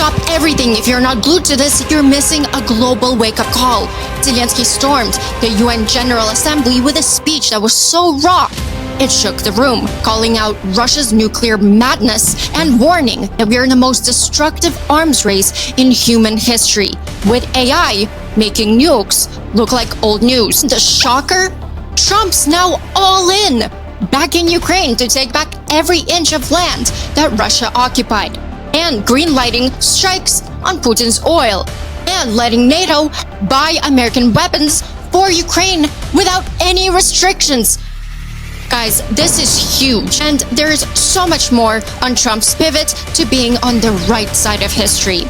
Stop everything. If you're not glued to this, you're missing a global wake-up call. Zelensky stormed the UN General Assembly with a speech that was so raw, it shook the room, calling out Russia's nuclear madness and warning that we are in the most destructive arms race in human history, with AI making nukes look like old news. The shocker? Trump's now all in, backing Ukraine to take back every inch of land that Russia occupied, and greenlighting strikes on Putin's oil, and letting NATO buy American weapons for Ukraine without any restrictions. Guys, this is huge, and there is so much more on Trump's pivot to being on the right side of history.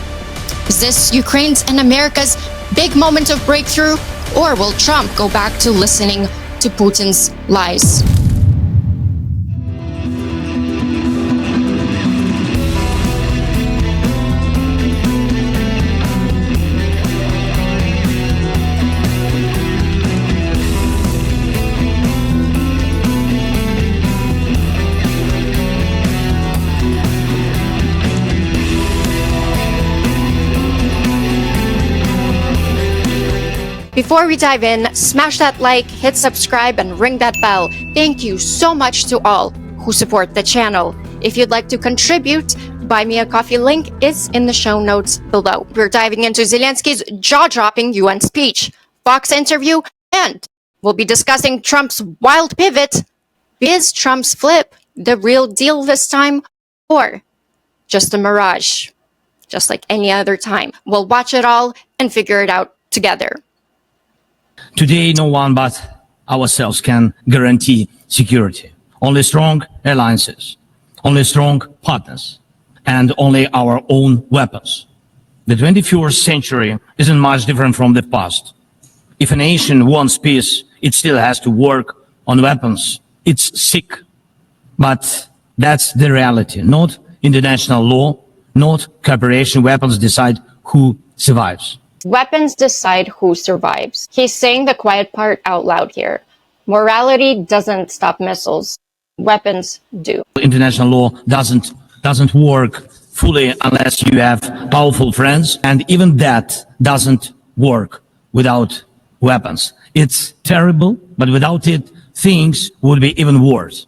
Is this Ukraine's and America's big moment of breakthrough, or will Trump go back to listening to Putin's lies? Before we dive in, smash that like, hit subscribe, and ring that bell. Thank you so much to all who support the channel. If you'd like to contribute, Buy Me a Coffee link is in the show notes below. We're diving into Zelenskyy's jaw-dropping UN speech, Fox interview, and we'll be discussing Trump's wild pivot. Is Trump's flip the real deal this time, or just a mirage, just like any other time? We'll watch it all and figure it out together. Today, no one but ourselves can guarantee security. Only strong alliances, only strong partners, and only our own weapons. The 21st century isn't much different from the past. If a nation wants peace, it still has to work on weapons. It's sick, but that's the reality. Not international law, not cooperation. Weapons decide who survives. Weapons decide who survives. He's saying the quiet part out loud here. Morality doesn't stop missiles. Weapons do. International law doesn't work fully unless you have powerful friends, and even that doesn't work without weapons. It's terrible, but without it, things would be even worse.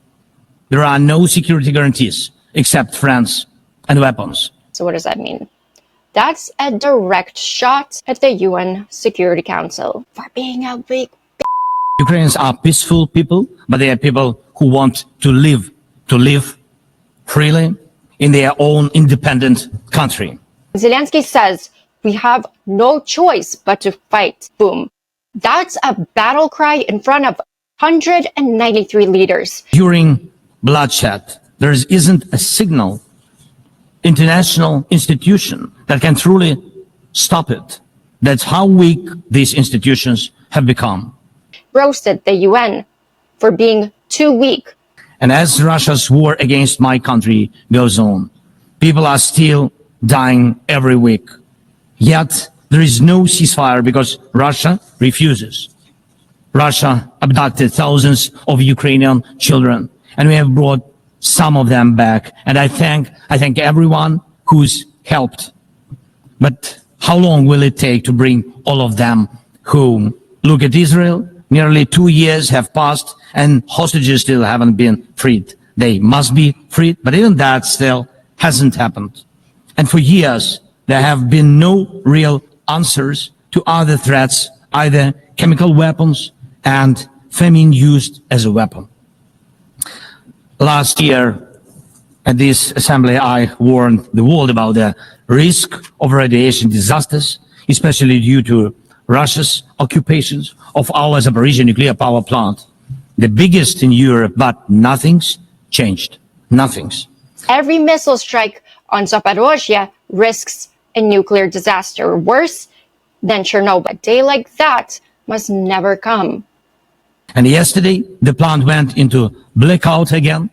There are no security guarantees except friends and weapons. So what does that mean? That's a direct shot at the UN Security Council for being a big Ukrainians are peaceful people, but they are people who want to live freely in their own independent country. Zelensky says we have no choice but to fight. Boom. That's a battle cry in front of 193 leaders. During bloodshed, there isn't a single international institution that can truly stop it. That's how weak these institutions have become. Roasted the UN for being too weak. And as Russia's war against my country goes on, people are still dying every week. Yet there is no ceasefire because Russia refuses. Russia abducted thousands of Ukrainian children, and we have brought some of them back. And I thank everyone who's helped. But how long will it take to bring all of them home? Look at Israel. Nearly 2 years have passed and hostages still haven't been freed. They must be freed, but even that still hasn't happened. And for years, there have been no real answers to other threats, either chemical weapons and famine used as a weapon. Last year, at this assembly, I warned the world about the risk of radiation disasters, especially due to Russia's occupations of our Zaporizhzhia nuclear power plant, the biggest in Europe, but nothing's changed. Nothing's. Every missile strike on Zaporizhzhia risks a nuclear disaster worse than Chernobyl. A day like that must never come. And yesterday, the plant went into blackout again,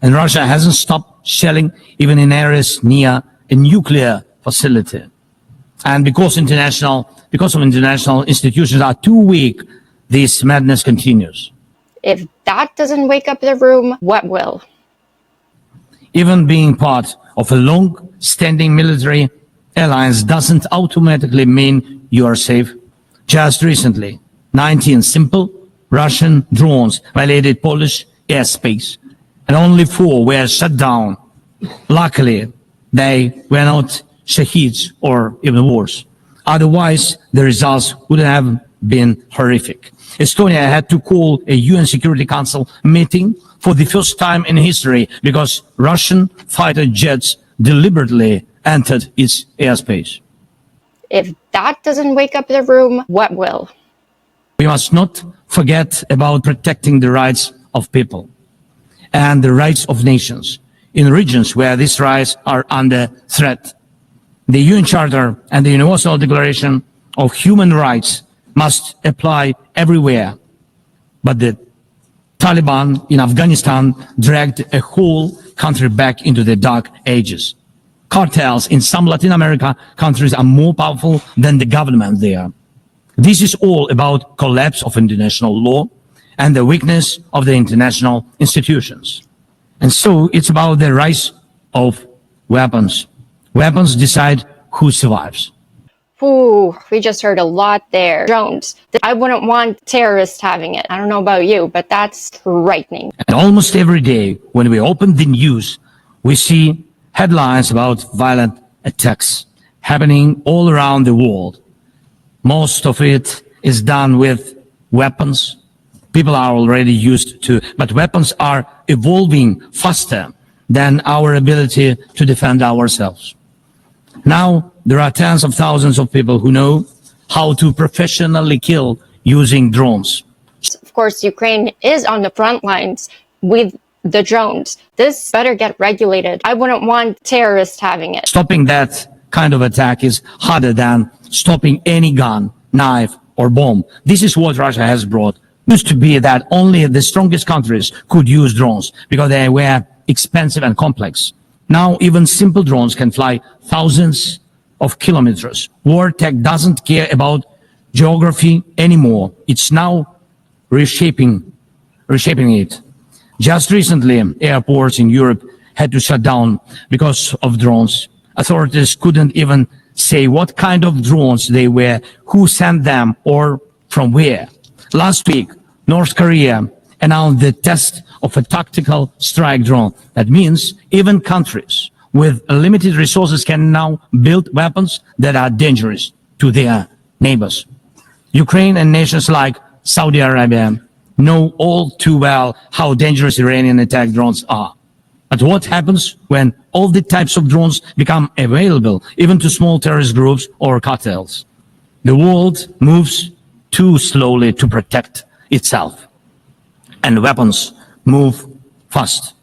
and Russia hasn't stopped shelling even in areas near a nuclear facility. And because of international institutions are too weak, this madness continues. If that doesn't wake up the room, what will? Even being part of a long-standing military alliance doesn't automatically mean you are safe. Just recently, 19 simple Russian drones violated Polish airspace, and only 4 were shut down. Luckily, they were not shaheeds or even worse. Otherwise, the results would have been horrific. Estonia had to call a UN Security Council meeting for the first time in history because Russian fighter jets deliberately entered its airspace. If that doesn't wake up the room, what will? We must not forget about protecting the rights of people and the rights of nations in regions where these rights are under threat. The UN Charter and the Universal Declaration of Human Rights must apply everywhere. But the Taliban in Afghanistan dragged a whole country back into the dark ages. Cartels in some Latin America countries are more powerful than the government there. This is all about collapse of international law and the weakness of the international institutions. And so it's about the rise of weapons. Weapons decide who survives. Ooh, we just heard a lot there. Drones. I wouldn't want terrorists having it. I don't know about you, but that's frightening. And almost every day when we open the news, we see headlines about violent attacks happening all around the world. Most of it is done with weapons. People are already used to, but weapons are evolving faster than our ability to defend ourselves. Now, there are tens of thousands of people who know how to professionally kill using drones. Of course, Ukraine is on the front lines with the drones. This better get regulated. I wouldn't want terrorists having it. Stopping that kind of attack is harder than stopping any gun, knife, or bomb. This is what Russia has brought. It used to be that only the strongest countries could use drones because they were expensive and complex. Now, even simple drones can fly thousands of kilometers. War tech doesn't care about geography anymore. It's now reshaping it. Just recently, airports in Europe had to shut down because of drones. Authorities couldn't even say what kind of drones they were, who sent them, or from where. Last week, North Korea announced the test of a tactical strike drone. That means even countries with limited resources can now build weapons that are dangerous to their neighbors. Ukraine and nations like Saudi Arabia know all too well how dangerous Iranian attack drones are. But what happens when all the types of drones become available, even to small terrorist groups or cartels? The world moves too slowly to protect itself, and weapons move fast.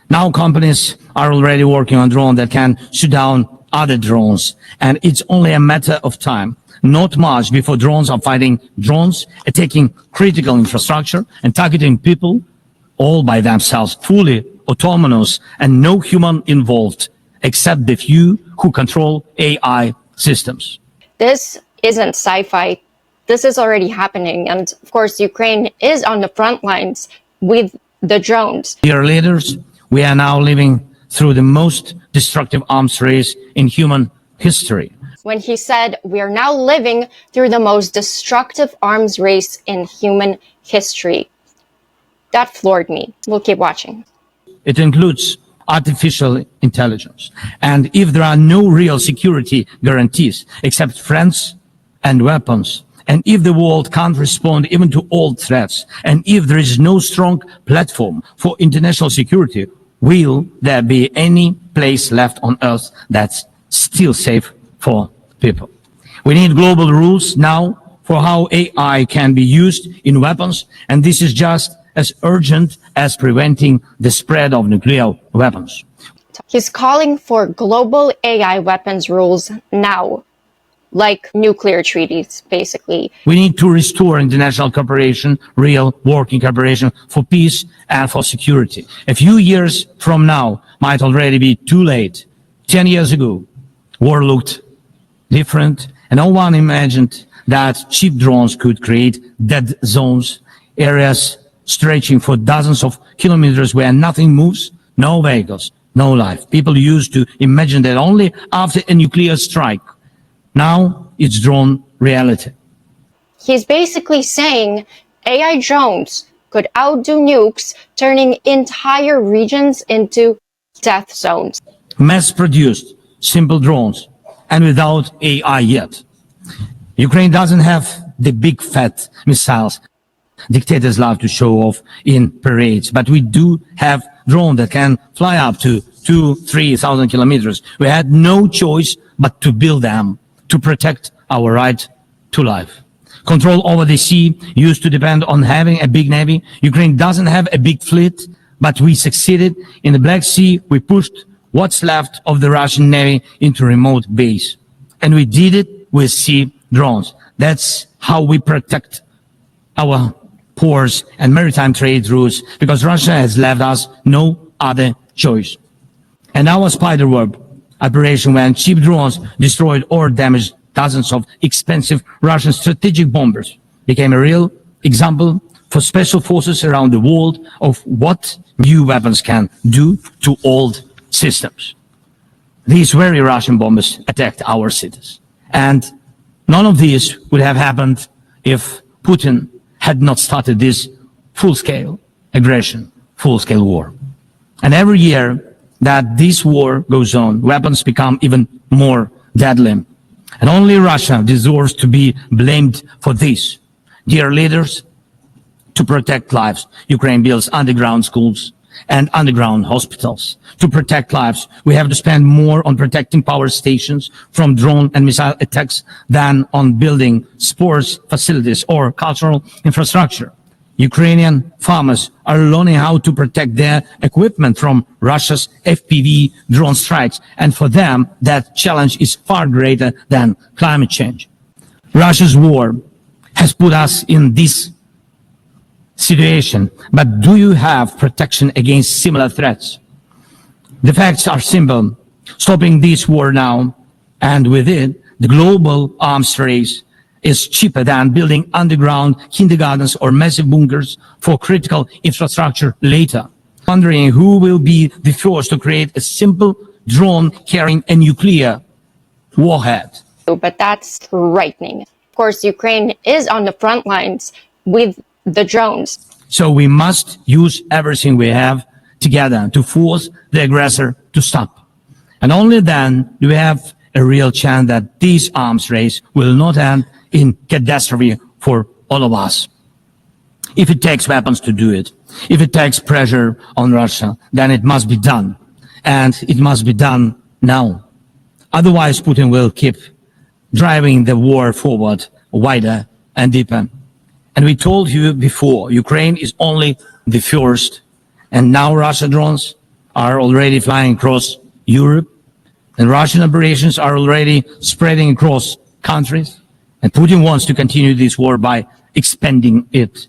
Now companies are already working on drones that can shoot down other drones, and it's only a matter of time. Not much before drones are fighting drones, attacking critical infrastructure and targeting people all by themselves, fully autonomous and no human involved, except the few who control AI systems. This isn't sci-fi. This is already happening. And of course, Ukraine is on the front lines with the drones. Dear leaders, we are now living through the most destructive arms race in human history. When he said, we are now living through the most destructive arms race in human history. That floored me. We'll keep watching. It includes artificial intelligence. And if there are no real security guarantees except friends and weapons, and if the world can't respond even to old threats, and if there is no strong platform for international security, will there be any place left on Earth that's still safe for people? We need global rules now for how AI can be used in weapons, and this is just as urgent as preventing the spread of nuclear weapons. He's calling for global AI weapons rules now, like nuclear treaties, basically. We need to restore international cooperation, real working cooperation for peace and for security. A few years from now might already be too late. 10 years ago, war looked different, and no one imagined that cheap drones could create dead zones, areas stretching for dozens of kilometers where nothing moves, no vehicles, no life. People used to imagine that only after a nuclear strike. Now it's drawn reality. He's basically saying AI drones could outdo nukes, turning entire regions into death zones. Mass-produced, simple drones, and without AI yet. Ukraine doesn't have the big fat missiles dictators love to show off in parades, but we do have drones that can fly up to 2,000-3,000 kilometers. We had no choice but to build them to protect our right to life. Control over the sea used to depend on having a big navy. Ukraine doesn't have a big fleet, but we succeeded. In the Black Sea, we pushed what's left of the Russian navy into remote base. And we did it with sea drones. That's how we protect our ports and maritime trade routes, because Russia has left us no other choice. And our spiderweb operation, when cheap drones destroyed or damaged dozens of expensive Russian strategic bombers, became a real example for special forces around the world of what new weapons can do to old systems. These very Russian bombers attacked our cities. And none of this would have happened if Putin had not started this full-scale aggression, full-scale war. And every year that this war goes on, weapons become even more deadly. And only Russia deserves to be blamed for this. Dear leaders, to protect lives, Ukraine builds underground schools and underground hospitals. To protect lives, we have to spend more on protecting power stations from drone and missile attacks than on building sports facilities or cultural infrastructure. Ukrainian farmers are learning how to protect their equipment from Russia's FPV drone strikes, and for them, that challenge is far greater than climate change. Russia's war has put us in this situation, but do you have protection against similar threats? The facts are simple. Stopping this war now, and with it, the global arms race, is cheaper than building underground kindergartens or massive bunkers for critical infrastructure later. Wondering who will be the first to create a simple drone carrying a nuclear warhead. But that's frightening. Of course, Ukraine is on the front lines with the drones. So we must use everything we have together to force the aggressor to stop. And only then do we have a real chance that this arms race will not end in catastrophe for all of us. If it takes weapons to do it, if it takes pressure on Russia, then it must be done. And it must be done now. Otherwise, Putin will keep driving the war forward wider and deeper. And we told you before, Ukraine is only the first. And now Russian drones are already flying across Europe. And Russian operations are already spreading across countries. And Putin wants to continue this war by expanding it.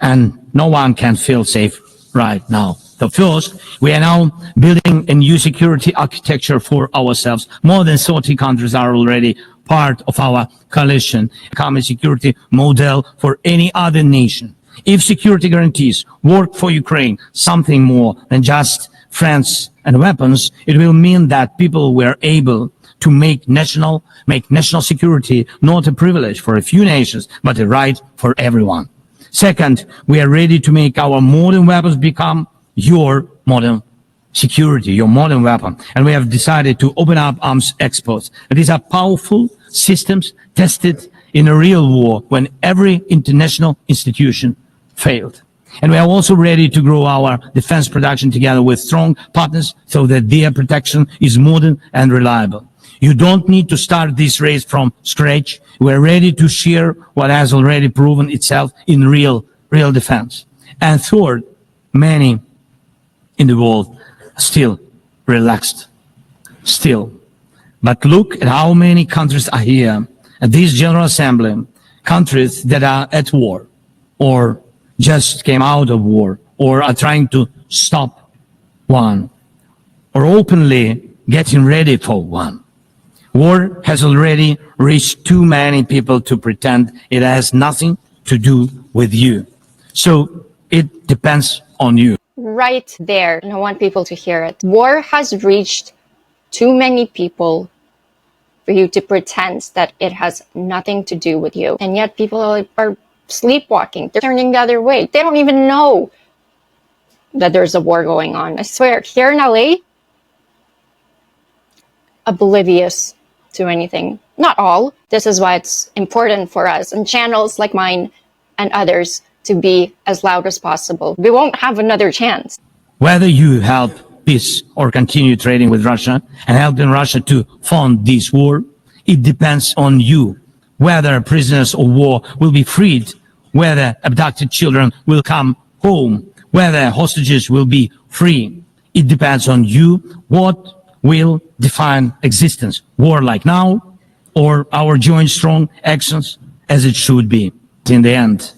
And no one can feel safe right now. So first, we are now building a new security architecture for ourselves. More than 30 countries are already part of our coalition, a common security model for any other nation. If security guarantees work for Ukraine, something more than just friends and weapons, it will mean that people were able to make national security not a privilege for a few nations, but a right for everyone. Second, we are ready to make our modern weapons become your modern security, your modern weapon. And we have decided to open up arms exports. These are powerful systems tested in a real war when every international institution failed. And we are also ready to grow our defense production together with strong partners so that their protection is modern and reliable. You don't need to start this race from scratch. We're ready to share what has already proven itself in real defense. And third, many in the world are still relaxed. Still. But look at how many countries are here at this General Assembly, countries that are at war or just came out of war or are trying to stop one or openly getting ready for one. War has already reached too many people to pretend it has nothing to do with you. So it depends on you. right there. And I want people to hear it. War has reached too many people for you to pretend that it has nothing to do with you. And yet people are sleepwalking. They're turning the other way. They don't even know that there's a war going on. I swear, here in LA, oblivious to anything. Not all. This is why it's important for us and channels like mine and others to be as loud as possible. We won't have another chance. Whether you help peace or continue trading with Russia and helping Russia to fund this war, it depends on you. Whether prisoners of war will be freed, whether abducted children will come home, whether hostages will be free. It depends on you. What will define existence? War like now, or our joint strong actions as it should be? In the end,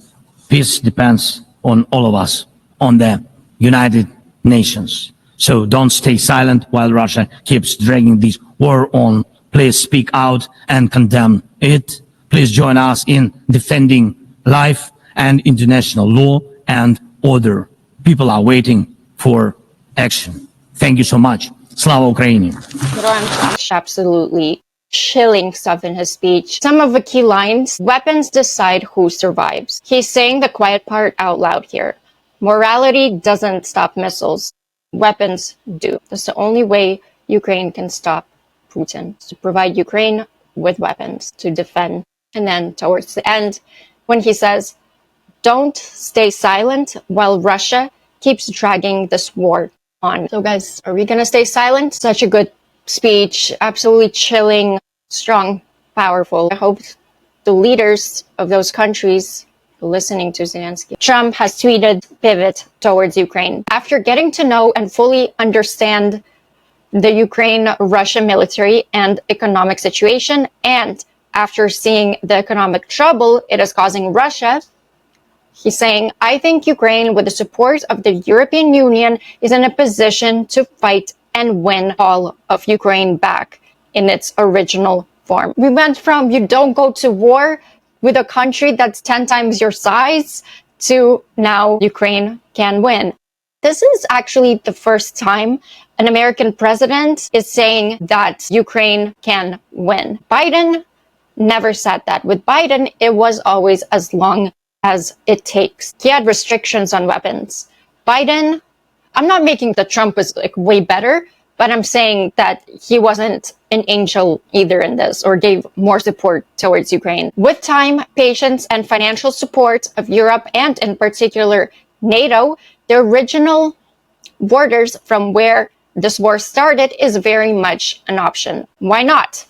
peace depends on all of us, on the United Nations. So don't stay silent while Russia keeps dragging this war on. Please speak out and condemn it. Please join us in defending life and international law and order. People are waiting for action. Thank you so much. Slava Ukraini. Absolutely chilling stuff in his speech. Some of the key lines: weapons decide who survives. He's saying the quiet part out loud here. Morality doesn't stop missiles. Weapons do. That's the only way Ukraine can stop Putin, to provide Ukraine with weapons to defend. And then towards the end, when he says, don't stay silent while Russia keeps dragging this war on. So guys, are we gonna stay silent? Such a good speech, absolutely chilling, strong, powerful. I hope the leaders of those countries are listening to Zelenskyy. Trump has tweeted pivot towards Ukraine. After getting to know and fully understand the Ukraine-Russia military and economic situation, and after seeing the economic trouble it is causing Russia, he's saying, I think Ukraine, with the support of the European Union, is in a position to fight and win all of Ukraine back in its original form. We went from you don't go to war with a country that's 10 times your size to now Ukraine can win. This is actually the first time an American president is saying that Ukraine can win. Biden never said that. With Biden, it was always as long as it takes. He had restrictions on weapons. Biden, I'm not making that Trump is like way better, but I'm saying that he wasn't an angel either in this, or gave more support towards Ukraine. With time, patience, and financial support of Europe, and in particular NATO, the original borders from where this war started is very much an option. Why not?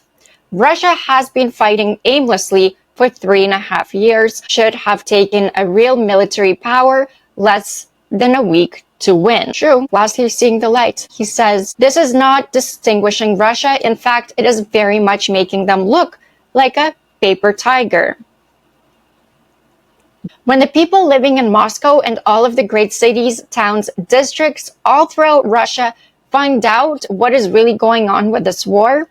Russia has been fighting aimlessly for 3.5 years, should have taken a real military power less than a week to win. True, last year seeing the light. He says, this is not distinguishing Russia. In fact, it is very much making them look like a paper tiger. When the people living in Moscow and all of the great cities, towns, districts all throughout Russia find out what is really going on with this war,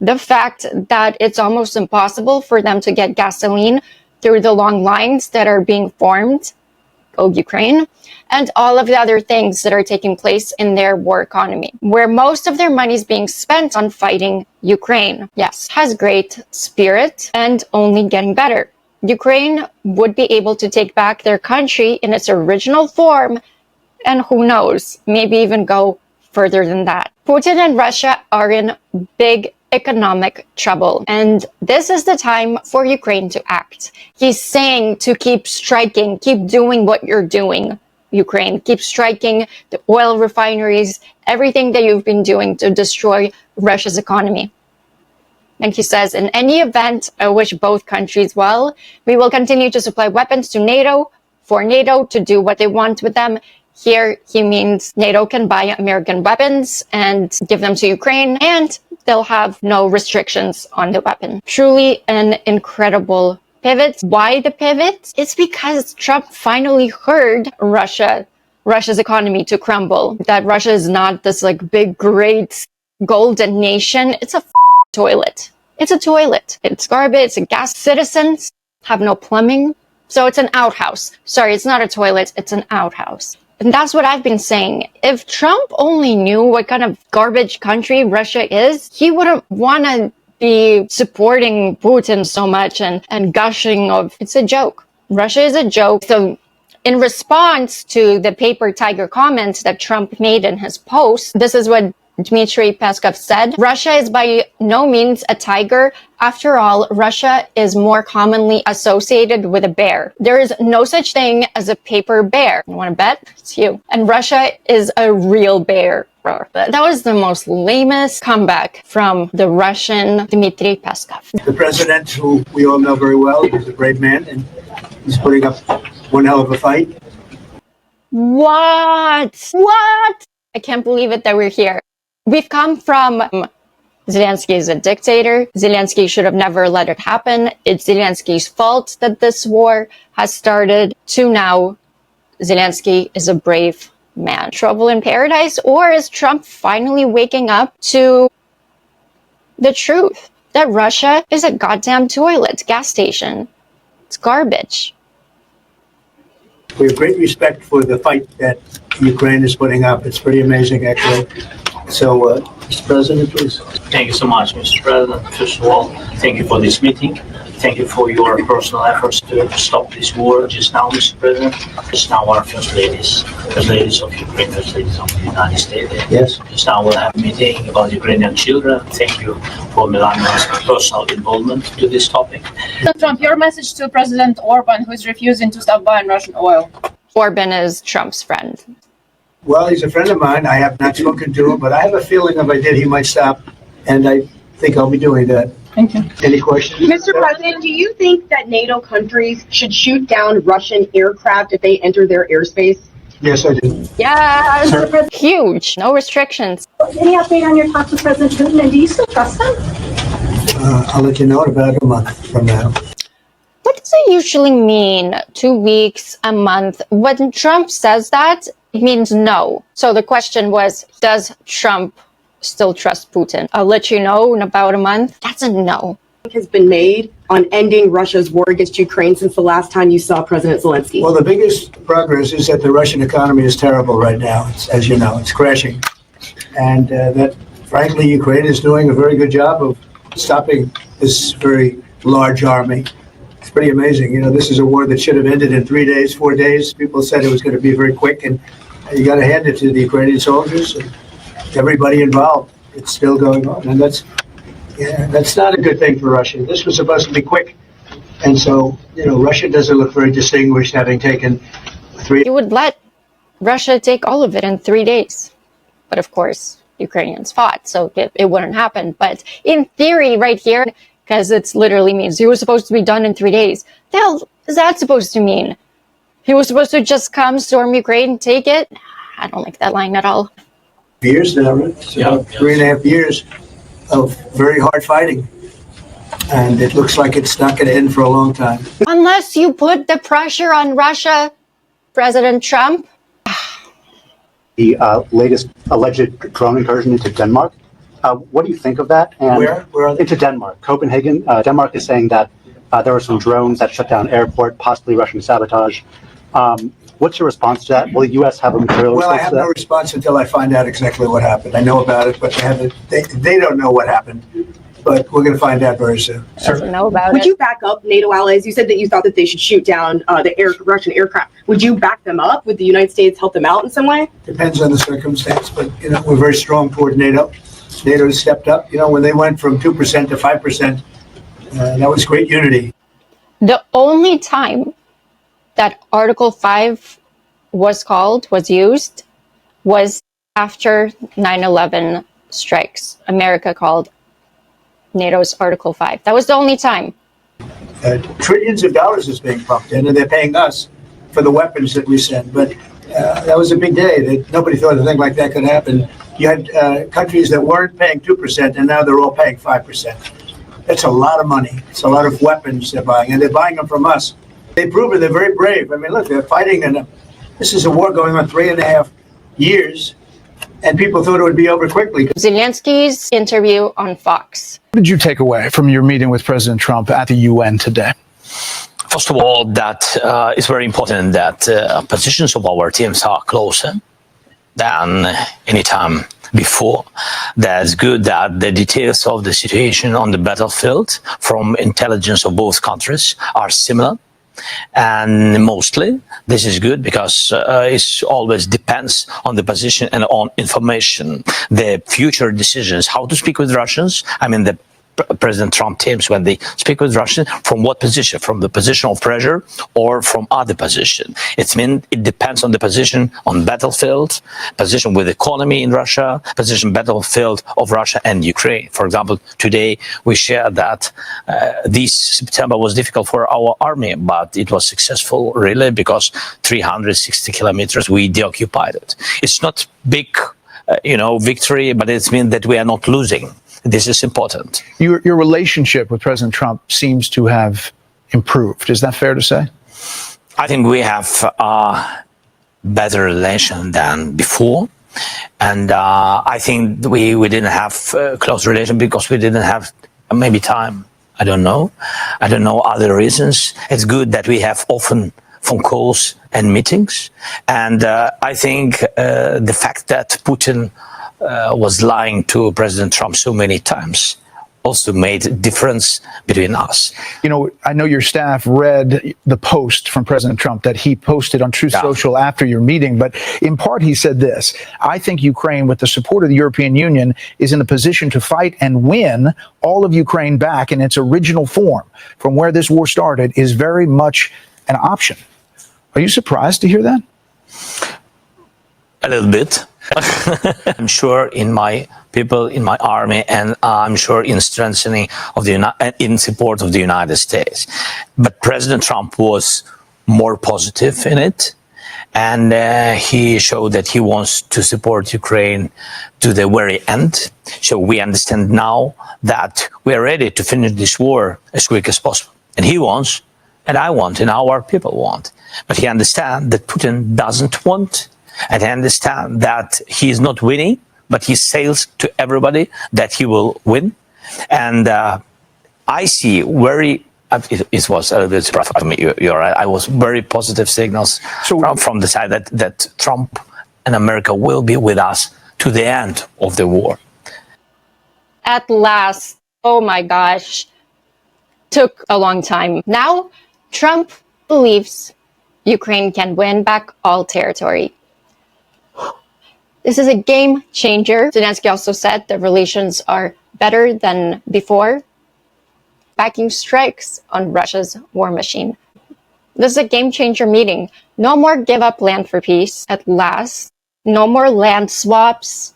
the fact that it's almost impossible for them to get gasoline through the long lines that are being formed, go Ukraine, and all of the other things that are taking place in their war economy, where most of their money is being spent on fighting Ukraine. Yes, has great spirit and only getting better. Ukraine would be able to take back their country in its original form, and who knows, maybe even go further than that. Putin and Russia are in big economic trouble, and this is the time for Ukraine to act. He's saying to keep striking, keep doing what you're doing, Ukraine. Keep striking the oil refineries, everything that you've been doing to destroy Russia's economy. And he says, in any event, I wish both countries well. We will continue to supply weapons to NATO, for NATO to do what they want with them. Here, he means NATO can buy American weapons and give them to Ukraine, and they'll have no restrictions on the weapon. Truly an incredible pivot. Why the pivot? It's because Trump finally heard Russia's economy to crumble. That Russia is not this like big, great golden nation. It's a toilet. It's a toilet. It's garbage. It's a gas. Citizens have no plumbing. So it's an outhouse. Sorry, it's not a toilet. It's an outhouse. And that's what I've been saying. If Trump only knew what kind of garbage country Russia is, he wouldn't want to be supporting Putin so much and gushing of, it's a joke. Russia is a joke. So in response to the paper tiger comments that Trump made in his post, this is what Dmitry Peskov said. Russia is by no means a tiger. After all, Russia is more commonly associated with a bear. There is no such thing as a paper bear. You want to bet? It's you. And Russia is a real bear. That was the most lamest comeback from the Russian Dmitry Peskov. The president, who we all know very well, is a brave man, and he's putting up one hell of a fight. What? I can't believe it that we're here. We've come from Zelensky is a dictator. Zelensky should have never let it happen. It's Zelenskyy's fault that this war has started, to now Zelensky is a brave man. Trouble in paradise? Or is Trump finally waking up to the truth that Russia is a goddamn toilet, gas station? It's garbage. We have great respect for the fight that Ukraine is putting up. It's pretty amazing, actually. So, Mr. President, please. Thank you so much, Mr. President. First of all, thank you for this meeting. Thank you for your personal efforts to stop this war just now, Mr. President. Just now, our first ladies of Ukraine, first ladies of the United States. Yes. Just now, we'll have a meeting about Ukrainian children. Thank you for Melania's personal involvement to this topic. President Trump, your message to President Orban, who is refusing to stop buying Russian oil. Orban is Trump's friend. Well, he's a friend of mine. I have not spoken to him, but I have a feeling if I did, he might stop, and I think I'll be doing that. Thank you. Any questions? Mr. President, do you think that NATO countries should shoot down Russian aircraft if they enter their airspace? Yes, I do. Yeah, huge. No restrictions. Any update on your talks with President Putin, and do you still trust him? I'll let you know in about a month from now. What does it usually mean? 2 weeks, a month? When Trump says that, it means no. So the question was, does Trump still trust Putin? I'll let you know in about a month. That's a no. Has been made on ending Russia's war against Ukraine since the last time you saw President Zelensky? Well, the biggest progress is that the Russian economy is terrible right now. As you know, it's crashing. And that, frankly, Ukraine is doing a very good job of stopping this very large army. It's pretty amazing. You know, this is a war that should have ended in 3 days, 4 days. People said it was going to be very quick, and you got to hand it to the Ukrainian soldiers and everybody involved. It's still going on, and that's not a good thing for Russia. This was supposed to be quick, and so Russia doesn't look very distinguished, having taken 3. You would let Russia take all of it in 3 days, but of course, Ukrainians fought, so it wouldn't happen. But in theory, right here, because it literally means he was supposed to be done in 3 days. The hell is that supposed to mean? He was supposed to just come, storm Ukraine, take it? I don't like that line at all. Years now, right? So Yeah. 3.5 years of very hard fighting. And it looks like it's not going to end for a long time. Unless you put the pressure on Russia, President Trump. The latest alleged drone incursion into Denmark. What do you think of that? And Where are they? into Denmark, Copenhagen. Denmark is saying that there were some drones that shut down an airport, possibly Russian sabotage. What's your response to that? Will the U.S. have a material Well, I response have to that? no response until I find out exactly what happened. I know about it, but they don't know what happened. But we're going to find out very soon. Doesn't know about Would it. you back up NATO allies? You said that you thought that they should shoot down Russian aircraft. Would you back them up? Would the United States help them out in some way? Depends on the circumstance, but we're very strong toward NATO. NATO has stepped up. When they went from 2% to 5%, that was great unity. The only time that Article 5 was used, was after 9/11 strikes. America called NATO's Article 5. That was the only time. Trillions of dollars is being pumped in, and they're paying us for the weapons that we send. But that was a big day. Nobody thought a thing like that could happen. You had countries that weren't paying 2%, and now they're all paying 5%. That's a lot of money. It's a lot of weapons they're buying, and they're buying them from us. They've proven they're very brave. I mean, look, they're fighting, and this is a war going on 3.5 years, and people thought it would be over quickly. Zelenskyy's interview on Fox. What did you take away from your meeting with President Trump at the UN today? First of all, that it's very important that positions of our teams are closer than any time before. That's good that the details of the situation on the battlefield from intelligence of both countries are similar. And mostly this is good because it always depends on the position and on information. The future decisions, how to speak with Russians, I mean the President Trump teams, when they speak with Russians, from what position? From the position of pressure or from other position? It depends on the position on battlefield, position with economy in Russia, position battlefield of Russia and Ukraine. For example, today we shared that this September was difficult for our army, but it was successful really because 360 kilometers we deoccupied it. It's not big, victory, but it means that we are not losing. This is important. Your relationship with President Trump seems to have improved. Is that fair to say? I think we have a better relation than before. And I think we didn't have a close relation because we didn't have maybe time. I don't know other reasons. It's good that we have often phone calls and meetings. And I think the fact that Putin was lying to President Trump so many times also made a difference between us. I know your staff read the post from President Trump that he posted on Truth Social after your meeting, but in part he said this: I think Ukraine, with the support of the European Union, is in a position to fight and win all of Ukraine back in its original form from where this war started is very much an option. Are you surprised to hear that? A little bit. I'm sure in my people, in my army, and I'm sure in strengthening of in support of the United States. But President Trump was more positive in it, and he showed that he wants to support Ukraine to the very end. So we understand now that we are ready to finish this war as quick as possible. And he wants, and I want, and our people want. But he understands that Putin doesn't want. And I understand that he is not winning, but he says to everybody that he will win. And I see it was a little bit surprising for me. You're right. I was very positive signals from the side that Trump and America will be with us to the end of the war. At last, oh my gosh, took a long time. Now, Trump believes Ukraine can win back all territory. This is a game changer. Zelenskyy also said the relations are better than before, backing strikes on Russia's war machine. This is a game changer meeting. No more give up land for peace at last. No more land swaps.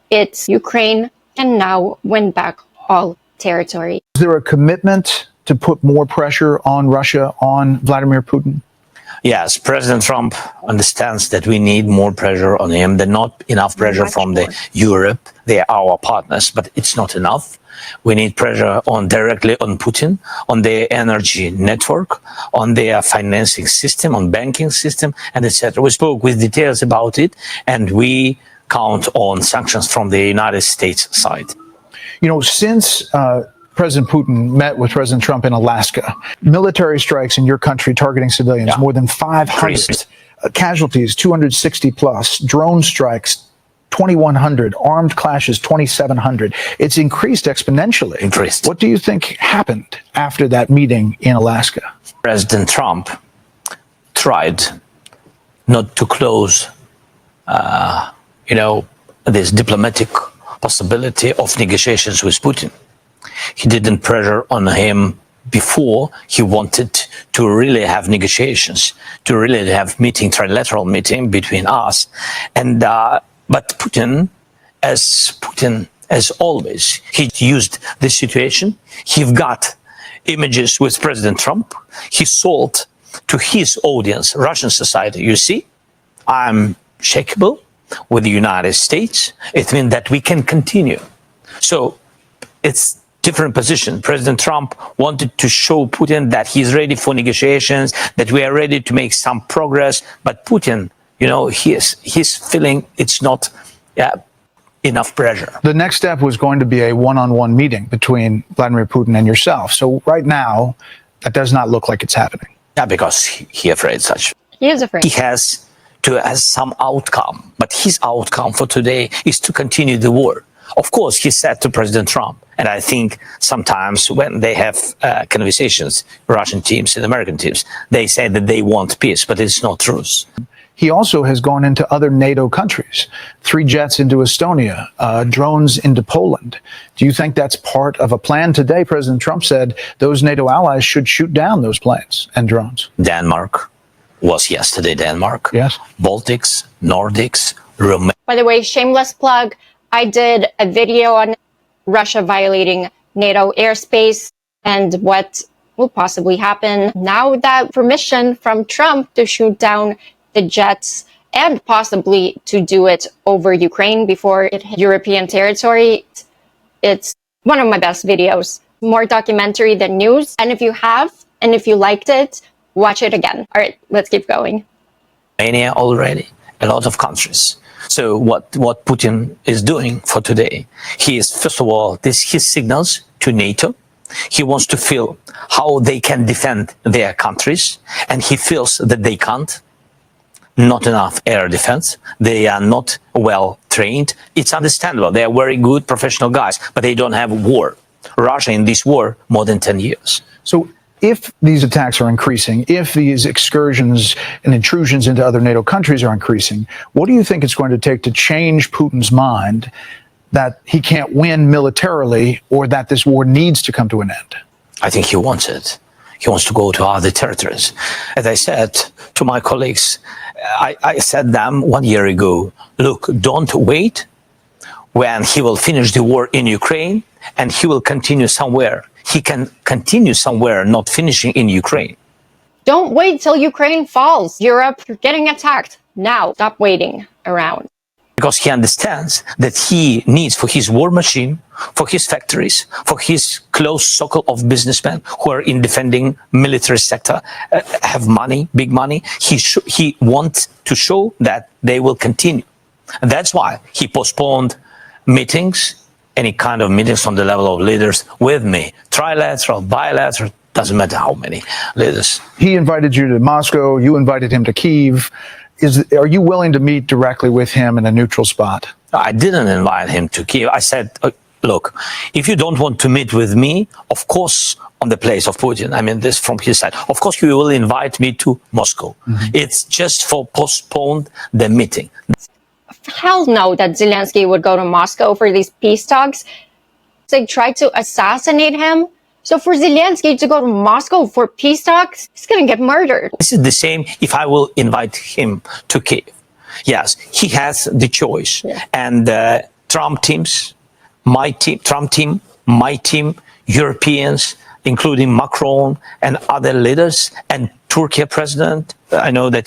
It's Ukraine can now win back all territory. Is there a commitment to put more pressure on Russia, on Vladimir Putin? Yes, President Trump understands that we need more pressure on him. There's not enough pressure from Europe. They are our partners, but it's not enough. We need pressure directly on Putin, on their energy network, on their financing system, on banking system, and etc. We spoke with details about it, and we count on sanctions from the United States side. Since President Putin met with President Trump in Alaska, military strikes in your country targeting civilians, more than 500 casualties, 260 plus, drone strikes, 2,100, armed clashes, 2,700. It's increased exponentially. What do you think happened after that meeting in Alaska? President Trump tried not to close, this diplomatic possibility of negotiations with Putin. He didn't pressure on him before. He wanted to really have negotiations, to really have trilateral meeting between us. And but Putin, as always, he used this situation. He got images with President Trump. He sold to his audience, Russian society. You see, I'm shakeable with the United States. It means that we can continue. So it's different position. President Trump wanted to show Putin that he's ready for negotiations, that we are ready to make some progress. But Putin, he's feeling it's not enough pressure. The next step was going to be a one-on-one meeting between Vladimir Putin and yourself. So right now, That does not look like it's happening. Yeah, because he afraid such. He is afraid. He has to have some outcome, but his outcome for today is to continue the war. Of course, he said to President Trump, and I think sometimes when they have conversations, Russian teams and American teams, they say that they want peace, but it's not true. He also has gone into other NATO countries, 3 jets into Estonia, drones into Poland. Do you think that's part of a plan? Today, President Trump said those NATO allies should shoot down those planes and drones. Denmark was yesterday Denmark. Yes. Baltics, Nordics, Romania. By the way, shameless plug, I did a video on Russia violating NATO airspace and what will possibly happen now that permission from Trump to shoot down the jets and possibly to do it over Ukraine before it hit European territory. It's one of my best videos, more documentary than news. And if you have, and if you liked it, watch it again. All right, let's keep going. Romania already, a lot of countries. So what Putin is doing for today, he is, first of all, his signals to NATO. He wants to feel how they can defend their countries, and he feels that they can't. Not enough air defense. They are not well trained. It's understandable. They are very good professional guys, but they don't have war. Russia in this war more than 10 years. So if these attacks are increasing, if these excursions and intrusions into other NATO countries are increasing, what do you think it's going to take to change Putin's mind that he can't win militarily or that this war needs to come to an end? I think he wants it. He wants to go to other territories. As I said to my colleagues, I said them 1 year ago, look, don't wait when he will finish the war in Ukraine and he will continue somewhere. He can continue somewhere, not finishing in Ukraine. Don't wait till Ukraine falls. Europe, you're getting attacked. Now, stop waiting around. Because he understands that he needs for his war machine, for his factories, for his close circle of businessmen who are in defending military sector, have money, big money. He wants to show that they will continue. And that's why he postponed meetings, any kind of meetings on the level of leaders with me, trilateral, bilateral, doesn't matter how many leaders. He invited you to Moscow, you invited him to Kyiv. Are you willing to meet directly with him in a neutral spot? I didn't invite him to Kyiv. I said, look, if you don't want to meet with me, of course, on the place of Putin, I mean this from his side, of course you will invite me to Moscow. Mm-hmm. It's just for postponed the meeting. Hell no that Zelensky would go to Moscow for these peace talks. They tried to assassinate him. So for Zelensky to go to Moscow for peace talks, he's going to get murdered. This is the same if I will invite him to Kyiv. Yes, he has the choice. Yeah. And Trump teams, my team, Trump team, my team, Europeans, including Macron and other leaders, and Turkey president. I know that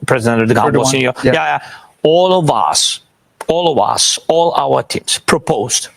President Erdogan was in your... Yeah. All of us, all our teams proposed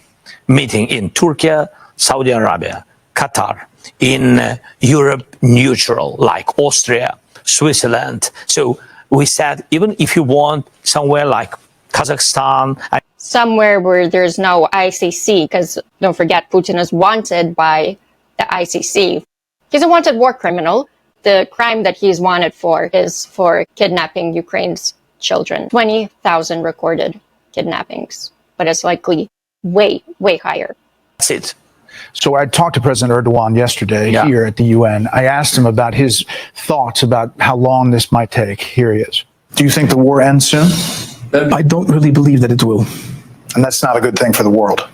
meeting in Turkey, Saudi Arabia, Qatar, in Europe neutral, like Austria, Switzerland. So we said, even if you want somewhere like Kazakhstan. Somewhere where there's no ICC, because don't forget, Putin is wanted by the ICC. He's a wanted war criminal. The crime that he's wanted for is for kidnapping Ukraine's children. 20,000 recorded kidnappings, but it's likely way, way higher. That's it. So I talked to President Erdogan yesterday here at the UN. I asked him about his thoughts about how long this might take. Here he is. Do you think the war ends soon? I don't really believe that it will. And that's not a good thing for the world.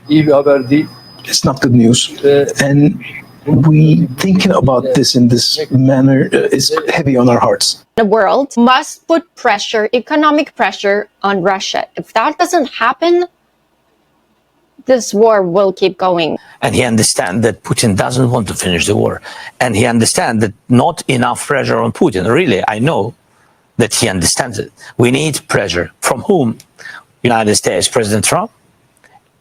It's not good news. And we thinking about this in this manner is heavy on our hearts. The world must put pressure, economic pressure on Russia. If that doesn't happen, this war will keep going. And he understands that Putin doesn't want to finish the war. And he understands that not enough pressure on Putin. Really, I know that he understands it. We need pressure. From whom? United States, President Trump.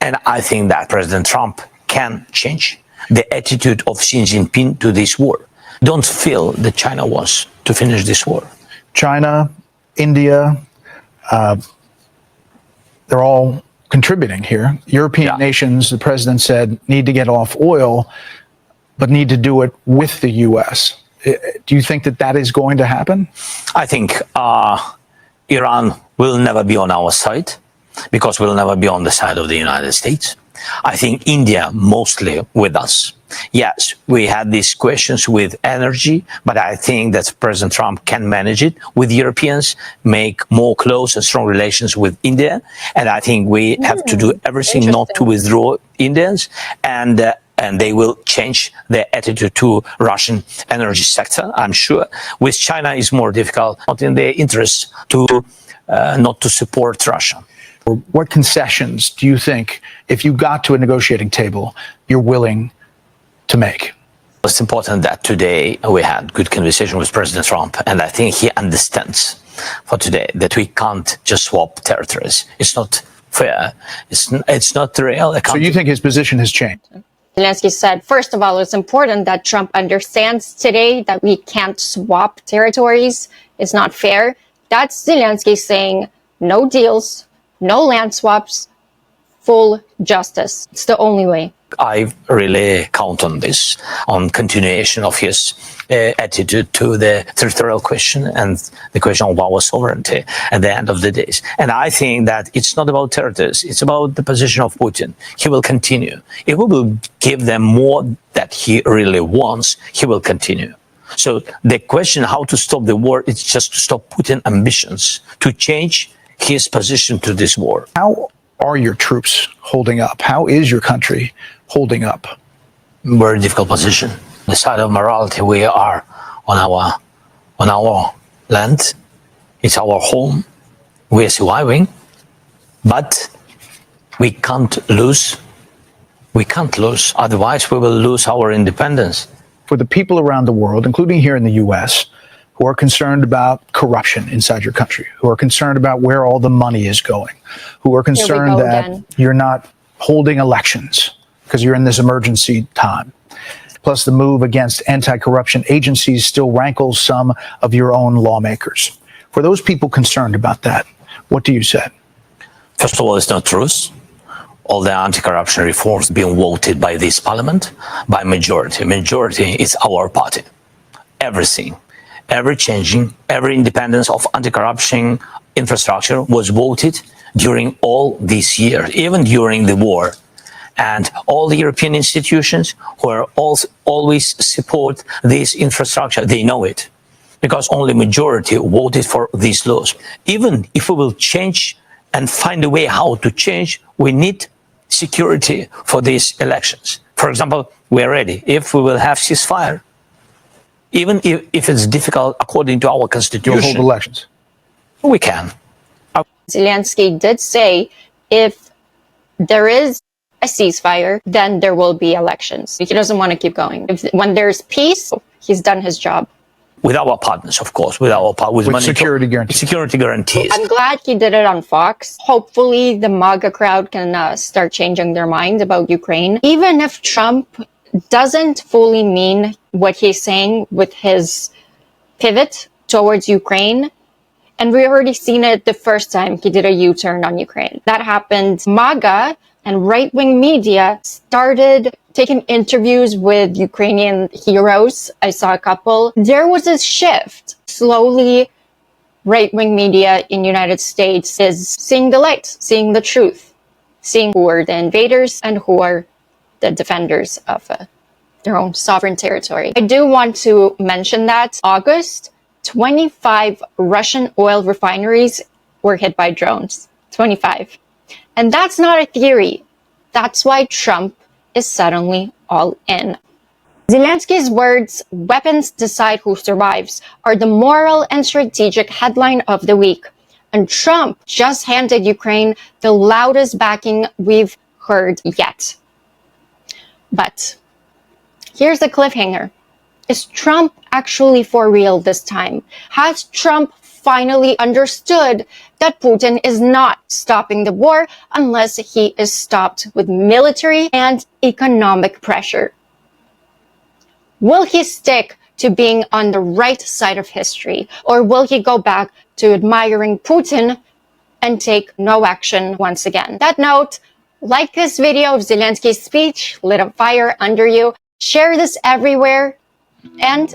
And I think that President Trump can change the attitude of Xi Jinping to this war. Don't feel that China wants to finish this war. China, India, they're all contributing here. European nations, the president said, need to get off oil. but need to do it with the U.S. Do you think that that is going to happen? I think Iran will never be on our side because we'll never be on the side of the United States. I think India mostly with us. Yes, we had these questions with energy, but I think that President Trump can manage it with Europeans, make more close and strong relations with India. And I think we have to do everything not to withdraw Indians, and they will change their attitude to Russian energy sector, I'm sure. With China, it's more difficult, not in their interest to not to support Russia. What concessions do you think, if you got to a negotiating table, you're willing to make? It's important that today we had good conversation with President Trump, and I think he understands for today that we can't just swap territories. It's not fair. It's not real. So you think his position has changed? Zelensky said, first of all, it's important that Trump understands today that we can't swap territories. It's not fair. That's Zelensky saying no deals, no land swaps, full justice. It's the only way. I really count on this, on continuation of his attitude to the territorial question and the question of our sovereignty at the end of the days. And I think that it's not about territories, it's about the position of Putin. He will continue. If we will give them more that he really wants, he will continue. So the question how to stop the war is just to stop Putin's ambitions, to change his position to this war. How are your troops holding up? How is your country holding up? We're in a difficult position. The side of morality, we are on our land. It's our home. We are surviving, but we can't lose. We can't lose. Otherwise, we will lose our independence. For the people around the world, including here in the U.S., who are concerned about corruption inside your country, who are concerned about where all the money is going, who are concerned that you're not holding elections because you're in this emergency time. Plus, the move against anti-corruption agencies still rankles some of your own lawmakers. For those people concerned about that, what do you say? First of all, it's not true. All the anti-corruption reforms being voted by this parliament by majority. Majority is our party. Everything. Every changing, every independence of anti-corruption infrastructure was voted during all these years, even during the war. And all the European institutions who are always support this infrastructure, they know it. Because only majority voted for these laws. Even if we will change and find a way how to change, we need security for these elections. For example, we are ready. If we will have ceasefire, even if it's difficult according to our constitution. You'll hold elections. We can. Zelensky did say if there is a ceasefire, then there will be elections. He doesn't want to keep going. When there's peace, he's done his job. With our partners, of course, with security guarantees. Security guarantees. I'm glad he did it on Fox. Hopefully the MAGA crowd can start changing their mind about Ukraine. Even if Trump doesn't fully mean what he's saying with his pivot towards Ukraine, and we already seen it the first time he did a U-turn on Ukraine. That happened. MAGA and right-wing media started taking interviews with Ukrainian heroes. I saw a couple. There was a shift. Slowly, right-wing media in the United States is seeing the light, seeing the truth, seeing who are the invaders and who are the defenders of their own sovereign territory. I do want to mention that August, 25 Russian oil refineries were hit by drones. 25. And that's not a theory. That's why Trump is suddenly all in. Zelensky's words, "Weapons decide who survives," are the moral and strategic headline of the week. And Trump just handed Ukraine the loudest backing we've heard yet. But here's the cliffhanger. Is Trump actually for real this time? Has Trump finally understood that Putin is not stopping the war unless he is stopped with military and economic pressure? Will he stick to being on the right side of history, or will he go back to admiring Putin and take no action once again? That note, like this video of Zelensky's speech lit a fire under you. share this everywhere, and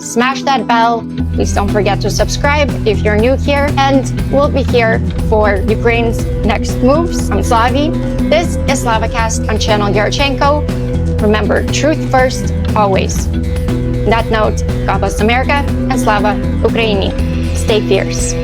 smash that bell. Please don't forget to subscribe if you're new here, and we'll be here for Ukraine's next moves. I'm Slavie. This is Slava Cast on Channel Yarchenko. Remember, truth first, always. On that note, God bless America and Slava Ukraini. Stay fierce.